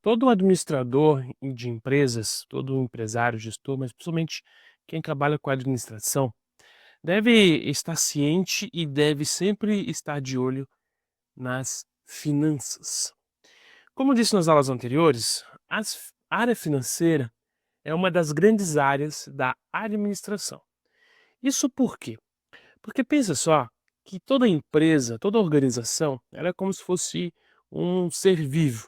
Todo administrador de empresas, todo empresário, gestor, mas principalmente quem trabalha com administração, deve estar ciente e deve sempre estar de olho nas finanças. Como eu disse nas aulas anteriores, a área financeira é uma das grandes áreas da administração. Isso por quê? Porque pensa só que toda empresa, toda organização, ela é como se fosse um ser vivo.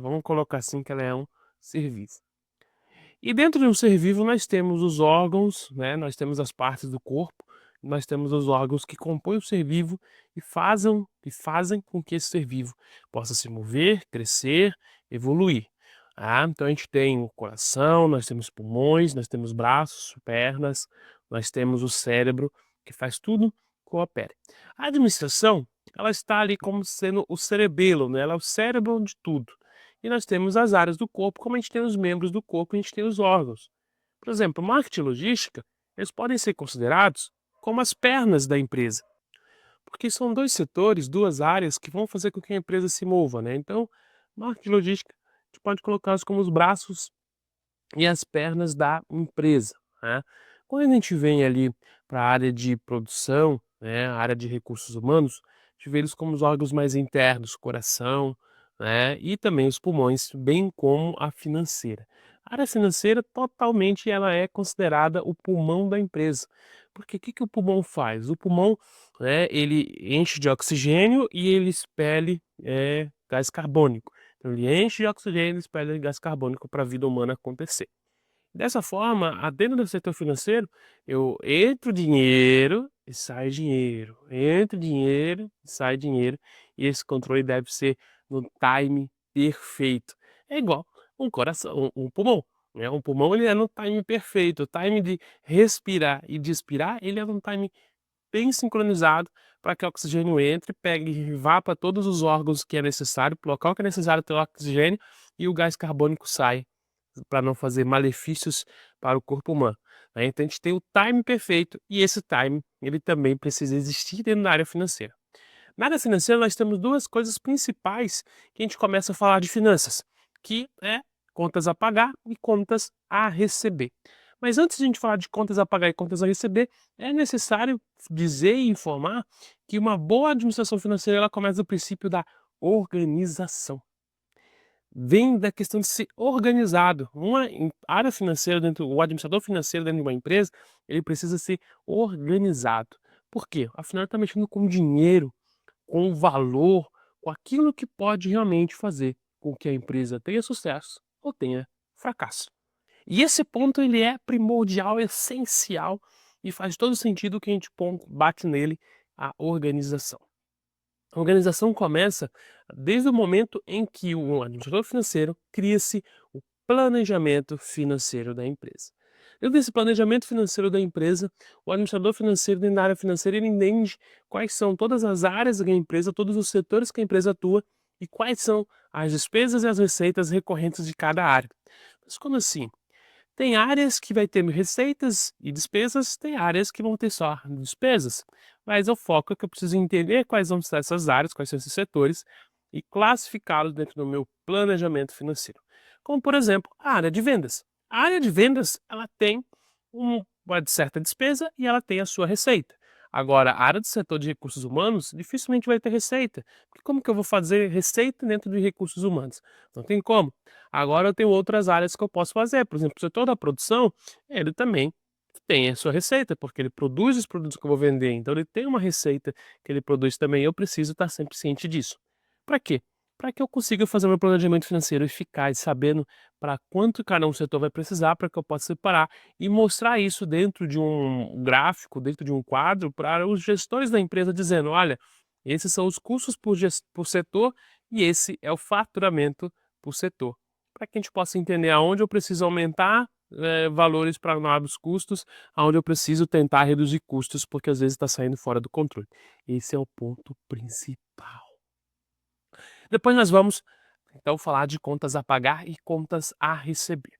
Vamos colocar assim que ela é um ser vivo. E dentro de um ser vivo nós temos os órgãos, nós temos as partes do corpo, nós temos os órgãos que compõem o ser vivo e fazem com que esse ser vivo possa se mover, crescer, evoluir. Então a gente tem o coração, nós temos pulmões, nós temos braços, pernas, nós temos o cérebro, que faz tudo coopera. A administração, ela está ali como sendo o cerebelo, ela é o cérebro de tudo. E nós temos as áreas do corpo, como a gente tem os membros do corpo, a gente tem os órgãos. Por exemplo, marketing e logística, eles podem ser considerados como as pernas da empresa, porque são dois setores, duas áreas que vão fazer com que a empresa se mova, Então, marketing e logística, a gente pode colocá-los como os braços e as pernas da empresa, Quando a gente vem ali para a área de produção, a área de recursos humanos, a gente vê eles como os órgãos mais internos, coração, e também os pulmões, bem como a financeira. A área financeira totalmente ela é considerada o pulmão da empresa, porque o que que o pulmão faz? O pulmão, ele enche de oxigênio e ele expele, gás carbônico. Então ele enche de oxigênio e expele gás carbônico para a vida humana acontecer. Dessa forma, dentro do setor financeiro, eu entro dinheiro e sai dinheiro, entra dinheiro e sai dinheiro, e esse controle deve ser no time perfeito. É igual um coração, um pulmão, um pulmão ele é no time perfeito, o time de respirar e de expirar, ele é num time bem sincronizado para que o oxigênio entre, pegue e vá para todos os órgãos que é necessário, para o local que é necessário ter oxigênio e o gás carbônico sai para não fazer malefícios para o corpo humano, Então a gente tem o time perfeito e esse time, ele também precisa existir dentro da área financeira. Na área financeira nós temos duas coisas principais que a gente começa a falar de finanças, que é contas a pagar e contas a receber. Mas antes de a gente falar de contas a pagar e contas a receber, é necessário dizer e informar que uma boa administração financeira ela começa do princípio da organização. Vem da questão de ser organizado. Uma área financeira o administrador financeiro dentro de uma empresa, ele precisa ser organizado. Por quê? Afinal ele está mexendo com dinheiro, com o valor, com aquilo que pode realmente fazer com que a empresa tenha sucesso ou tenha fracasso. E esse ponto ele é primordial, essencial e faz todo sentido que a gente bate nele, a organização. A organização começa desde o momento em que o administrador financeiro cria-se o planejamento financeiro da empresa. Dentro desse planejamento financeiro da empresa, o administrador financeiro dentro da área financeira ele entende quais são todas as áreas da empresa, todos os setores que a empresa atua e quais são as despesas e as receitas recorrentes de cada área. Mas como assim? Tem áreas que vai ter receitas e despesas, tem áreas que vão ter só despesas. Mas o foco é que eu preciso entender quais vão ser essas áreas, quais são esses setores e classificá-los dentro do meu planejamento financeiro. Como, por exemplo, a área de vendas. A área de vendas, ela tem uma certa despesa e ela tem a sua receita. Agora, a área do setor de recursos humanos dificilmente vai ter receita. Porque como que eu vou fazer receita dentro de recursos humanos? Não tem como. Agora eu tenho outras áreas que eu posso fazer, por exemplo, o setor da produção, ele também tem a sua receita, porque ele produz os produtos que eu vou vender, então ele tem uma receita que ele produz também, eu preciso estar sempre ciente disso. Para quê? Para que eu consiga fazer meu planejamento financeiro eficaz, sabendo para quanto cada um setor vai precisar, para que eu possa separar e mostrar isso dentro de um gráfico, dentro de um quadro, para os gestores da empresa, dizendo: olha, esses são os custos por setor e esse é o faturamento por setor, para que a gente possa entender aonde eu preciso aumentar valores para novos custos, aonde eu preciso tentar reduzir custos, porque às vezes está saindo fora do controle. Esse é o ponto principal. Depois nós vamos, então, falar de contas a pagar e contas a receber.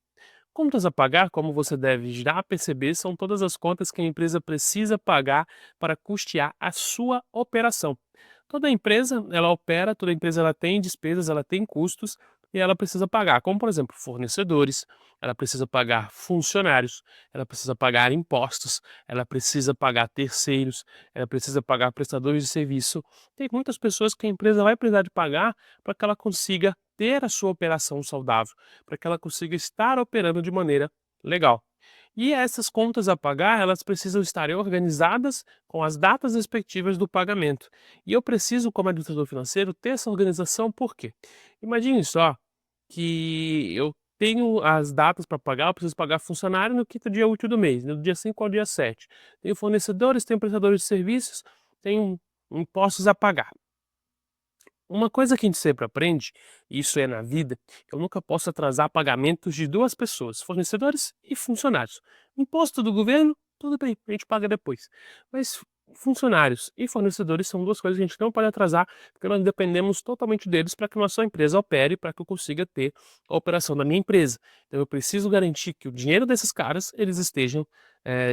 Contas a pagar, como você deve já perceber, são todas as contas que a empresa precisa pagar para custear a sua operação. Toda empresa, ela opera, toda empresa ela tem despesas, ela tem custos e ela precisa pagar, como por exemplo, fornecedores, ela precisa pagar funcionários, ela precisa pagar impostos, ela precisa pagar terceiros, ela precisa pagar prestadores de serviço. Tem muitas pessoas que a empresa vai precisar de pagar para que ela consiga ter a sua operação saudável, para que ela consiga estar operando de maneira legal. E essas contas a pagar, elas precisam estar organizadas com as datas respectivas do pagamento. E eu preciso, como administrador financeiro, ter essa organização, por quê? Imagine só que eu tenho as datas para pagar, eu preciso pagar funcionário no quinto dia útil do mês, do dia 5 ao dia 7. Tenho fornecedores, tenho prestadores de serviços, tenho impostos a pagar. Uma coisa que a gente sempre aprende, e isso é na vida, eu nunca posso atrasar pagamentos de duas pessoas, fornecedores e funcionários. Imposto do governo, tudo bem, a gente paga depois. Mas funcionários e fornecedores são duas coisas que a gente não pode atrasar, porque nós dependemos totalmente deles para que a nossa empresa opere, para que eu consiga ter a operação da minha empresa. Então eu preciso garantir que o dinheiro desses caras, eles estejam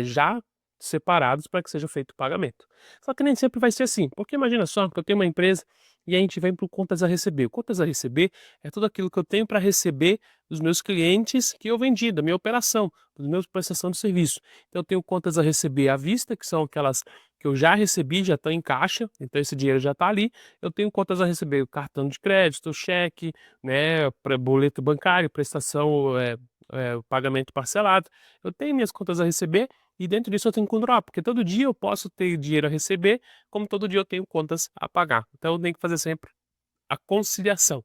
já separados para que seja feito o pagamento. Só que nem sempre vai ser assim, porque imagina só que eu tenho uma empresa e a gente vem para o contas a receber. O contas a receber é tudo aquilo que eu tenho para receber dos meus clientes que eu vendi, da minha operação, dos meus prestação de serviço. Então eu tenho contas a receber à vista, que são aquelas que eu já recebi, já estão em caixa, então esse dinheiro já está ali. Eu tenho contas a receber o cartão de crédito, cheque, né, boleto bancário, prestação, pagamento parcelado. Eu tenho minhas contas a receber e dentro disso eu tenho que controlar, porque todo dia eu posso ter dinheiro a receber, como todo dia eu tenho contas a pagar. Então eu tenho que fazer sempre a conciliação.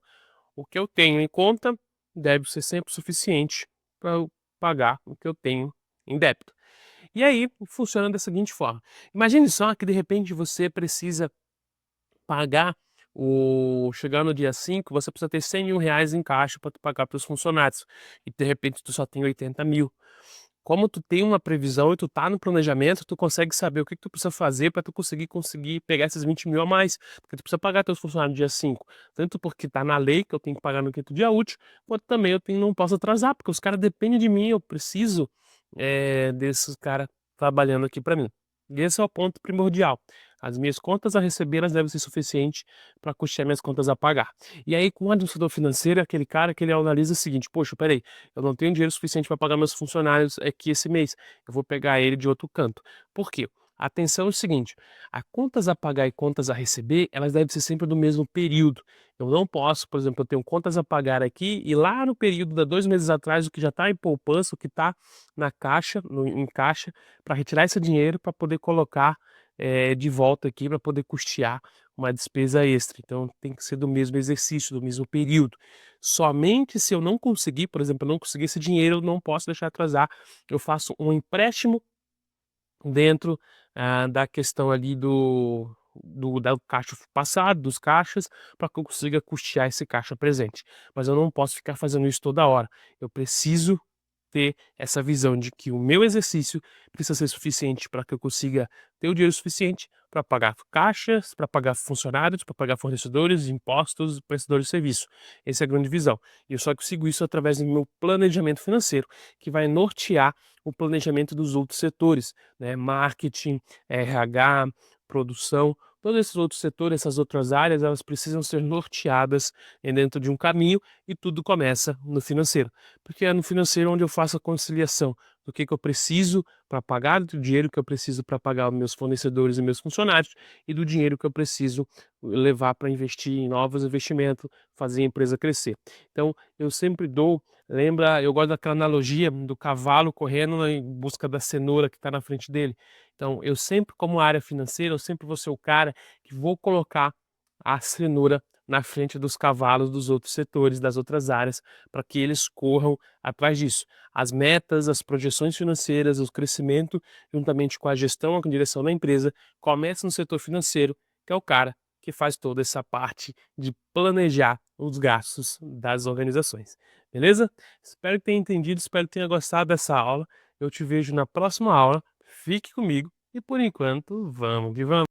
O que eu tenho em conta deve ser sempre suficiente para eu pagar o que eu tenho em débito. E aí funciona da seguinte forma: imagine só que de repente você precisa pagar chegar no dia 5, você precisa ter R$ 100.000 em caixa para pagar para os funcionários, e de repente tu só tem 80.000. Como tu tem uma previsão e tu tá no planejamento, tu consegue saber o que que tu precisa fazer para tu conseguir pegar esses 20.000 a mais, porque tu precisa pagar teus funcionários no dia 5, tanto porque tá na lei que eu tenho que pagar no quinto dia útil, quanto também não posso atrasar, porque os caras dependem de mim, eu preciso, desses cara trabalhando aqui para mim. E esse é o ponto primordial. As minhas contas a receber, elas devem ser suficientes para custear minhas contas a pagar. E aí, com o administrador financeiro, é aquele cara que ele analisa o seguinte: poxa, peraí, eu não tenho dinheiro suficiente para pagar meus funcionários aqui esse mês, eu vou pegar ele de outro canto. Por quê? Atenção é o seguinte: a contas a pagar e contas a receber, elas devem ser sempre do mesmo período. Eu não posso, por exemplo, eu tenho contas a pagar aqui e lá no período de 2 meses atrás, o que já está em poupança, o que está na caixa, em caixa, para retirar esse dinheiro para poder colocar de volta aqui para poder custear uma despesa extra. Então tem que ser do mesmo exercício, do mesmo período. Somente se eu não conseguir, por exemplo, eu não conseguir esse dinheiro, eu não posso deixar atrasar. Eu faço um empréstimo dentro, da questão ali da caixa passado, dos caixas, para que eu consiga custear esse caixa presente. Mas eu não posso ficar fazendo isso toda hora. Eu preciso ter essa visão de que o meu exercício precisa ser suficiente para que eu consiga ter o dinheiro suficiente para pagar caixas, para pagar funcionários, para pagar fornecedores, impostos, prestadores de serviço. Essa é a grande visão. E eu só consigo isso através do meu planejamento financeiro, que vai nortear o planejamento dos outros setores, né? Marketing, RH, produção, todos esses outros setores, essas outras áreas, elas precisam ser norteadas dentro de um caminho e tudo começa no financeiro. Porque é no financeiro onde eu faço a conciliação do que eu preciso para pagar, do dinheiro que eu preciso para pagar os meus fornecedores e meus funcionários e do dinheiro que eu preciso levar para investir em novos investimentos, fazer a empresa crescer. Então, eu sempre eu gosto daquela analogia do cavalo correndo em busca da cenoura que está na frente dele. Então, eu sempre, como área financeira, eu sempre vou ser o cara que vou colocar a cenoura na frente dos cavalos dos outros setores, das outras áreas, para que eles corram atrás disso. As metas, as projeções financeiras, o crescimento, juntamente com a gestão, a direção da empresa, começa no setor financeiro, que é o cara que faz toda essa parte de planejar os gastos das organizações. Beleza? Espero que tenha entendido, espero que tenha gostado dessa aula. Eu te vejo na próxima aula. Fique comigo e por enquanto, vamos que vamos.